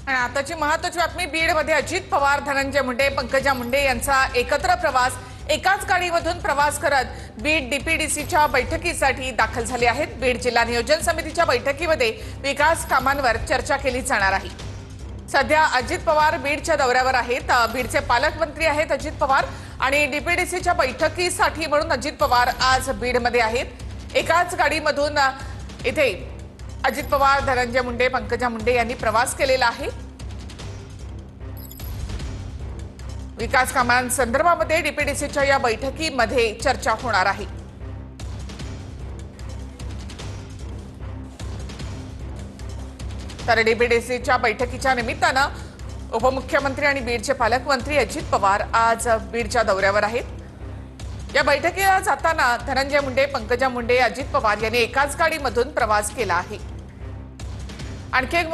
आणि आताची महत्त्वाची बातमी बीडमध्ये अजित पवार, धनंजय मुंडे, पंकजा मुंडे यांचा एकत्र प्रवास एकाच गाडीमधून प्रवास करत बीड डीपीडीसीच्या बैठकीसाठी दाखल झाले आहेत। बीड जिल्हा नियोजन समितीच्या बैठकीमध्ये विकास कामांवर चर्चा केली जाणार आहे। सध्या अजित पवार बीडच्या दौऱ्यावर आहेत। बीडचे पालकमंत्री आहेत अजित पवार आणि डीपीडीसीच्या बैठकीसाठी म्हणून अजित पवार आज बीडमध्ये आहेत। एकाच गाडीमधून इथे अजित पवार, धनंजय मुंडे, पंकजा मुंडे यांनी प्रवास केलेला आहे। विकास कामांसंदर्भामध्ये डीपीडीसीच्या या बैठकीमध्ये चर्चा होणार आहे। तर डीपीडीसीच्या बैठकीच्या निमित्तानं उपमुख्यमंत्री आणि बीडचे पालकमंत्री अजित पवार आज बीडच्या दौऱ्यावर आहेत। या बैठकीला जाताना धनंजय मुंडे, पंकजा मुंडे, अजित पवार यांनी एकाच गाडीमधून प्रवास केला आहे। आणखी एक